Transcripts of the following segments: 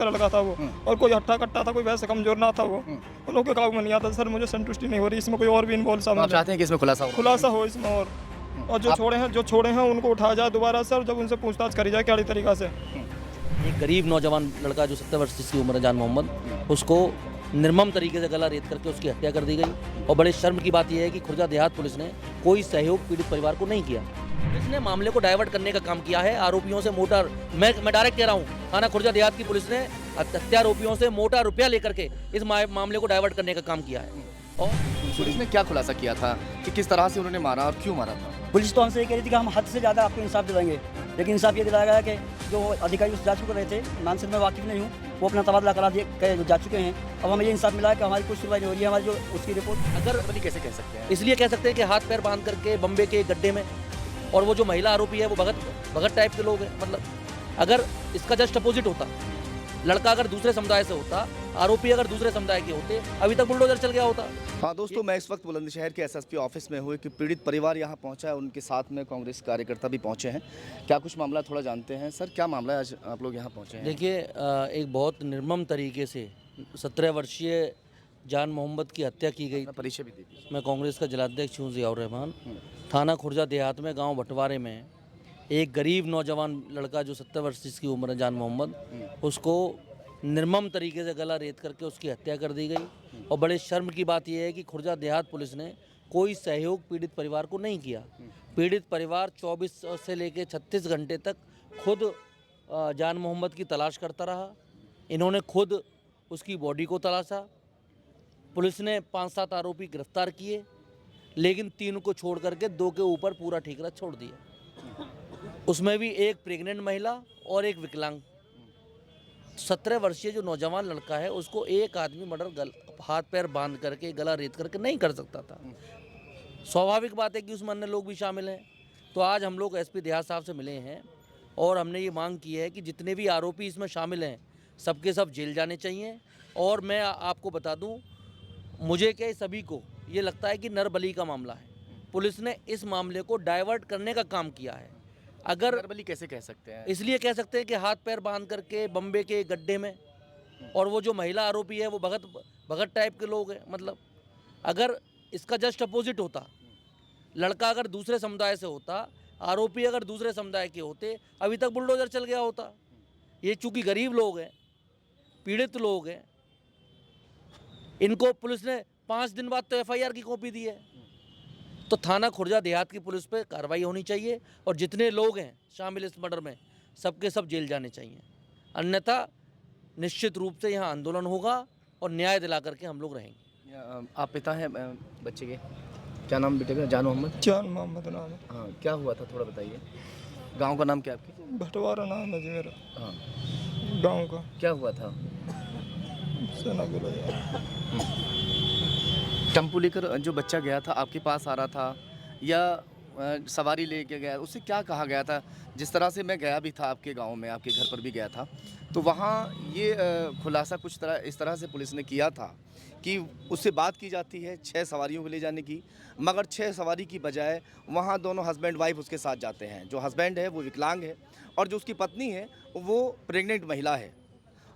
लड़का था वो, और कोई हट्टा कट्टा था, कोई वैसे कमजोर ना था वो। उन लोगों के काबू में नहीं आता सर, मुझे संतुष्टि नहीं हो रही, इसमें कोई और भी इन्वॉल्व तो आप शामिल है, चाहते हैं कि इसमें खुलासा हो? हो इसमें। और जो छोड़े हैं उनको उठाया जाए दोबारा सर, जब उनसे पूछताछ करी जाए क्या तरीका से। एक गरीब नौजवान लड़का जो 70 वर्ष जिसकी उम्र है, जान मोहम्मद, उसको निर्मम तरीके से गला रेत करके उसकी हत्या कर दी गई। और बड़े शर्म की बात यह है कि खुर्जा देहात पुलिस ने कोई सहयोग पीड़ित परिवार को नहीं किया। पुलिस ने मामले को डाइवर्ट करने का काम किया है। आरोपियों से मोटा, मैं डायरेक्ट कह रहा हूँ, थाना खुर्जा देहात की पुलिस ने हत्यारोपियों से मोटा रुपया लेकर के इस मामले को डाइवर्ट करने का काम किया है। और पुलिस ने क्या खुलासा किया था कि किस तरह से उन्होंने मारा और क्यों मारा था? पुलिस तो हमसे ये कह रही थी कि हम हद से ज़्यादा आपको इंसाफ दिलाएंगे, लेकिन इंसाफ ये दिलाया गया कि जो अधिकारी उस जांच कर रहे थे, नाम से मैं वाकिफ नहीं हूँ, वो अपना तबादला करा दिए जा चुके हैं। अब हमें ये इंसाफ मिला है कि हमारी कोई सुनवाई नहीं हो रही है। हमारी जो उसकी रिपोर्ट अगर कैसे कह सकते हैं? इसलिए कह सकते हैं कि हाथ पैर बांध करके बम्बे के गड्ढे में, और वो जो महिला आरोपी है वो भगत टाइप के लोग हैं। मतलब अगर इसका जस्ट अपोजिट होता, लड़का अगर दूसरे समुदाय से होता, आरोपी अगर दूसरे समुदाय के होते, अभी तक बुलडोजर चल गया होता। हाँ दोस्तों, मैं इस वक्त बुलंदशहर के एसएसपी ऑफिस में हूँ कि पीड़ित परिवार यहाँ पहुँचा है, उनके साथ में कांग्रेस कार्यकर्ता भी पहुँचे हैं। क्या कुछ मामला थोड़ा जानते हैं। सर क्या मामला है, आज आप लोग यहाँ पहुँचे हैं? देखिए, एक बहुत निर्मम तरीके से 17 वर्षीय जान मोहम्मद की हत्या की गई। परिचय भी दे दीजिए। मैं कांग्रेस का जिलाध्यक्ष हूँ ज़ियाउर रहमान। थाना खुर्जा देहात में गांव भटवारे में एक गरीब नौजवान लड़का जो 70 वर्ष जिसकी उम्र है, जान मोहम्मद, उसको निर्मम तरीके से गला रेत करके उसकी हत्या कर दी गई। और बड़े शर्म की बात यह है कि खुर्जा देहात पुलिस ने कोई सहयोग पीड़ित परिवार को नहीं किया। पीड़ित परिवार 24 से लेकर 36 घंटे तक खुद जान मोहम्मद की तलाश करता रहा। इन्होंने खुद उसकी बॉडी को तलाशा। पुलिस ने 5-7 आरोपी गिरफ्तार किए, लेकिन 3 को छोड़ करके 2 के ऊपर पूरा ठीकरा छोड़ दिया। उसमें भी एक प्रेग्नेंट महिला और एक विकलांग। 17 वर्षीय जो नौजवान लड़का है, उसको एक आदमी मर्डर हाथ पैर बांध करके गला रेत करके नहीं कर सकता था। स्वाभाविक बात है कि उसमें अन्य लोग भी शामिल हैं। तो आज हम लोग एसपी देहात साहब से मिले हैं और हमने ये मांग की है कि जितने भी आरोपी इसमें शामिल हैं, सबके सब जेल जाने चाहिए। और मैं आपको बता दूं, मुझे क्या सभी को ये लगता है कि नरबली का मामला है। पुलिस ने इस मामले को डाइवर्ट करने का काम किया है। अगर नरबली कैसे कह सकते हैं? इसलिए कह सकते हैं कि हाथ पैर बांध करके बम्बे के गड्ढे में, और वो जो महिला आरोपी है वो भगत टाइप के लोग हैं। मतलब अगर इसका जस्ट अपोजिट होता, लड़का अगर दूसरे समुदाय से होता, आरोपी अगर दूसरे समुदाय के होते, अभी तक बुलडोजर चल गया होता। ये चूंकि गरीब लोग हैं, पीड़ित लोग हैं, इनको पुलिस ने 5 दिन बाद तो एफआईआर की कॉपी दी है। तो थाना खुर्जा देहात की पुलिस पे कार्रवाई होनी चाहिए, और जितने लोग हैं शामिल इस मर्डर में, सबके सब जेल जाने चाहिए। अन्यथा निश्चित रूप से यहाँ आंदोलन होगा और न्याय दिला करके हम लोग रहेंगे। आप पिता हैं बच्चे के? क्या नाम बेटे का? जान मोहम्मद। जान मोहम्मद नाम है। हाँ, क्या हुआ था थोड़ा बताइए। गांव का नाम क्या आपके? भटवारा नाम है जी मेरा, हाँ, गाँव का। क्या हुआ था? सेना बोला जाए। टेम्पो लेकर जो बच्चा गया था, आपके पास आ रहा था या सवारी लेके गया, उससे क्या कहा गया था? जिस तरह से मैं गया भी था आपके गांव में, आपके घर पर भी गया था, तो वहाँ ये खुलासा इस तरह से पुलिस ने किया था कि उससे बात की जाती है 6 सवारियों को ले जाने की, मगर 6 सवारी की बजाय वहाँ दोनों हस्बैंड वाइफ उसके साथ जाते हैं। जो हस्बैंड है वो विकलांग है और जो उसकी पत्नी है वो प्रेग्नेंट महिला है।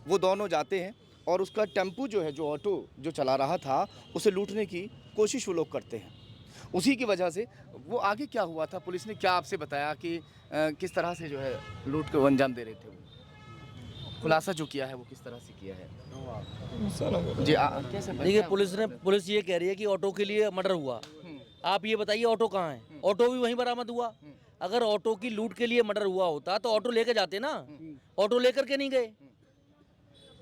वो दोनों जाते हैं और उसका टेम्पू जो है, जो ऑटो जो चला रहा था, उसे लूटने की कोशिश वो लोग करते हैं। उसी की वजह से वो आगे क्या हुआ था, पुलिस ने क्या आपसे बताया कि किस तरह से जो है लूट को अंजाम दे रहे थे? वो खुलासा जो किया है वो किस तरह से किया है? जी कैसे? देखिए, पुलिस ये कह रही है कि ऑटो के लिए मर्डर हुआ। आप ये बताइए ऑटो कहाँ है? ऑटो भी वहीं बरामद हुआ। अगर ऑटो की लूट के लिए मर्डर हुआ होता तो ऑटो लेके जाते ना, ऑटो लेकर के नहीं गए।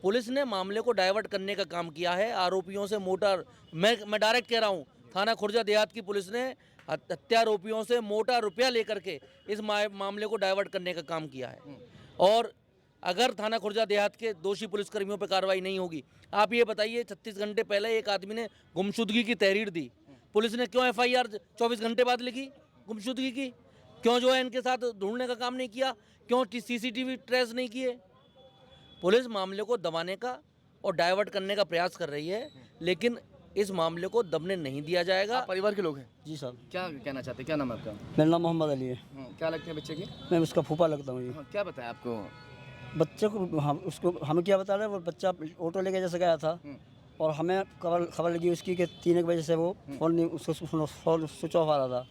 पुलिस ने मामले को डाइवर्ट करने का काम किया है। आरोपियों से मैं डायरेक्ट कह रहा हूँ, थाना खुर्जा देहात की पुलिस ने हत्यारोपियों से मोटा रुपया लेकर के इस मामले को डाइवर्ट करने का काम किया है। और अगर थाना खुर्जा देहात के दोषी पुलिसकर्मियों पर कार्रवाई नहीं होगी, आप ये बताइए, 36 घंटे पहले एक आदमी ने गुमशुदगी की तहरीर दी, पुलिस ने क्यों एफआईआर 24 घंटे बाद लिखी गुमशुदगी की? क्यों जो है इनके साथ ढूंढने का काम नहीं किया? क्यों सीसीटीवी ट्रेस नहीं किए? पुलिस मामले को दबाने का और डाइवर्ट करने का प्रयास कर रही है, लेकिन इस मामले को दबने नहीं दिया जाएगा। आप परिवार के लोग हैं? जी साहब। क्या कहना चाहते हैं? क्या नाम है आपका? मेरा नाम मोहम्मद अली है। क्या लगते हैं बच्चे के? मैं उसका फूफा लगता हूँ जी। हाँ, क्या बताया आपको? बच्चे को हमें क्या बता रहे वो बच्चा ऑटो लेके जैसे गया था और हमें खबर लगी उसकी कि 3 बजे से वो फ़ोन नहीं उसको फ़ोन स्विच ऑफ आ रहा था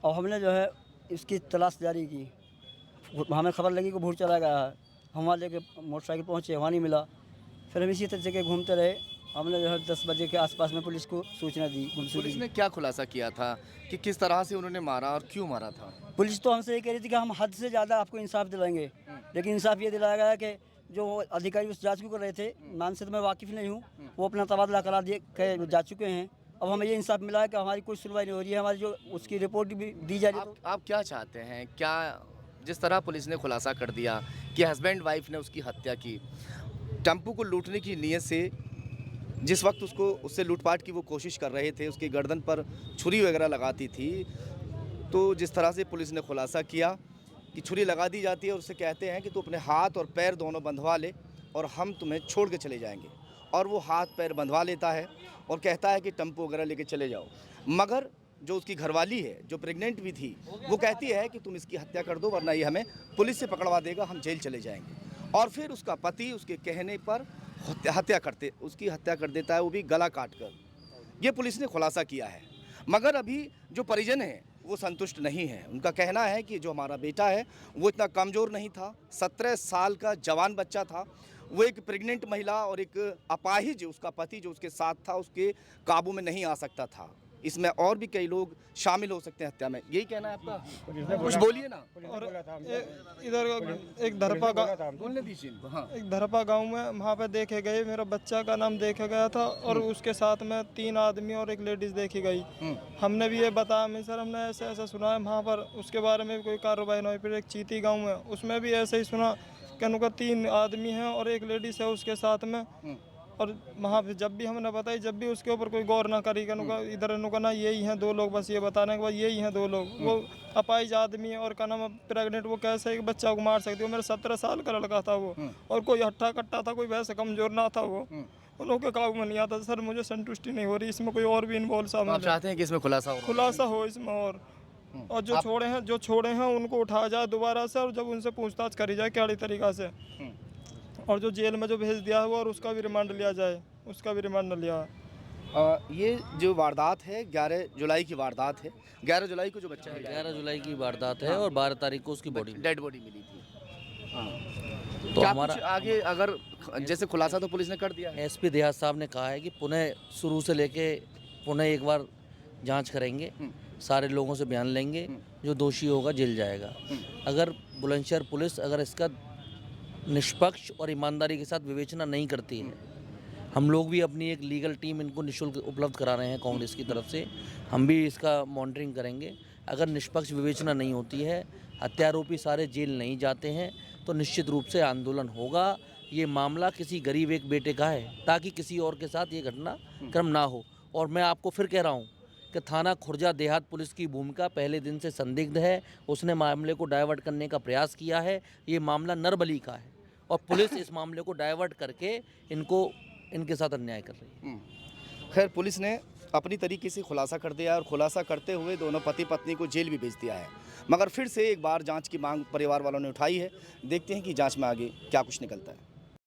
और हमने जो है इसकी तलाश जारी की। हमें खबर लगी कि भूर चला गया है, हम वहाँ लेके मोटरसाइकिल पहुँचे, वहाँ नहीं मिला। फिर हम इसी तरह जगह घूमते रहे। हमने जो है 10 बजे के आसपास में पुलिस को सूचना दी। पुलिस ने क्या खुलासा किया था कि किस तरह से उन्होंने मारा और क्यों मारा था? पुलिस तो हमसे ये कह रही थी कि हम हद से ज़्यादा आपको इंसाफ दिलाएंगे, लेकिन इंसाफ ये दिलाया गया कि जो अधिकारी उस जांच को कर रहे थे, नाम से तो मैं वाकिफ़ नहीं हूँ, वो अपना तबादला करा दिए के जा चुके हैं। अब हमें ये इंसाफ मिला है कि हमारी कोई सुनवाई नहीं हो रही है, हमारी जो उसकी रिपोर्ट भी दी जा रही है। आप क्या चाहते हैं? क्या जिस तरह पुलिस ने खुलासा कर दिया कि हस्बैंड वाइफ ने उसकी हत्या की, टेम्पू को लूटने की नीयत से जिस वक्त उससे लूटपाट की वो कोशिश कर रहे थे, उसकी गर्दन पर छुरी वगैरह लगाती थी, तो जिस तरह से पुलिस ने खुलासा किया कि छुरी लगा दी जाती है और उससे कहते हैं कि तू अपने हाथ और पैर दोनों बंधवा ले और हम तुम्हें छोड़ के चले जाएंगे, और वो हाथ पैर बंधवा लेता है और कहता है कि टेम्पो वगैरह लेके चले जाओ। मगर जो उसकी घरवाली है, जो प्रेग्नेंट भी थी, वो कहती है कि तुम इसकी हत्या कर दो वरना ये हमें पुलिस से पकड़वा देगा, हम जेल चले जाएंगे। और फिर उसका पति उसके कहने पर उसकी हत्या कर देता है, वो भी गला काट कर। ये पुलिस ने खुलासा किया है। मगर अभी जो परिजन हैं वो संतुष्ट नहीं है। उनका कहना है कि जो हमारा बेटा है वो इतना कमज़ोर नहीं था, 17 साल का जवान बच्चा था, वो एक प्रेग्नेंट महिला और एक अपाहिज उसका पति जो उसके साथ था उसके काबू में नहीं आ सकता था। इसमें और भी कई लोग शामिल हो सकते हैं हत्या में। यही कहना है आपका? कुछ बोलिए ना। और इधर एक धरपा बोलने दीजिए इनको। हाँ। एक धरपा गांव में वहाँ पे देखे गए, मेरा बच्चा का नाम देखा गया था और उसके साथ में 3 आदमी और एक लेडीज़ देखी गई। हमने भी ये बताया मैं सर हमने ऐसा ऐसा सुना है, वहाँ पर उसके बारे में भी कोई कार्रवाई नहीं हुई। फिर एक चीती गाँव में उसमें भी ऐसे ही सुना कि उनका 3 आदमी हैं और एक लेडीज़ है उसके साथ में। और वहाँ पे जब भी हमने बताई, जब भी उसके ऊपर कोई गौर ना करी, इधर ना यही हैं 2 लोग, बस ये बताने के बाद यही हैं 2 लोग। वो अपाहिज आदमी है और का नाम प्रेग्नेंट, वो कैसे एक बच्चा को मार सकती है? मेरा 17 साल का लड़का था वो, और कोई हट्टा कट्टा था, कोई वैसे कमजोर ना था वो। उन लोगों के काबू में नहीं आता। सर मुझे संतुष्टि नहीं हो रही, इसमें कोई और भी इन्वॉल्व शामिल आप चाहते हैं कि इसमें खुलासा हो इसमें, और जो छोड़े हैं उनको उठाया जाए दोबारा से, और जब उनसे पूछताछ करी जाए क्या तरीका से, और जो जेल में जो भेज दिया है वो, और उसका भी रिमांड लिया जाए, उसका भी रिमांड लिया। ये जो वारदात है 11 जुलाई की वारदात है। 11 जुलाई को जो बच्चा है 11 जुलाई की वारदात है और 12 तारीख को उसकी बॉडी डेड बॉडी मिली थी। तो क्या हमारा कुछ आगे अगर जैसे खुलासा तो पुलिस ने कर दिया है। एसपी देहात साहब ने कहा है कि पुनः शुरू से लेके पुनः एक बार जांच करेंगे, सारे लोगों से बयान लेंगे, जो दोषी होगा जेल जाएगा। अगर बुलंदशहर पुलिस अगर इसका निष्पक्ष और ईमानदारी के साथ विवेचना नहीं करती है, हम लोग भी अपनी एक लीगल टीम इनको निःशुल्क उपलब्ध करा रहे हैं कांग्रेस की तरफ से, हम भी इसका मॉनिटरिंग करेंगे। अगर निष्पक्ष विवेचना नहीं होती है, हत्यारोपी सारे जेल नहीं जाते हैं, तो निश्चित रूप से आंदोलन होगा। ये मामला किसी गरीब एक बेटे का है, ताकि किसी और के साथ ये घटनाक्रम ना हो। और मैं आपको फिर कह रहा हूँ कि थाना खुर्जा देहात पुलिस की भूमिका पहले दिन से संदिग्ध है। उसने मामले को डाइवर्ट करने का प्रयास किया है। ये मामला नरबली का है और पुलिस इस मामले को डाइवर्ट करके इनके साथ अन्याय कर रही है। खैर पुलिस ने अपनी तरीके से खुलासा कर दिया और खुलासा करते हुए दोनों पति पत्नी को जेल भी भेज दिया है। मगर फिर से एक बार जांच की मांग परिवार वालों ने उठाई है। देखते हैं कि जांच में आगे क्या कुछ निकलता है।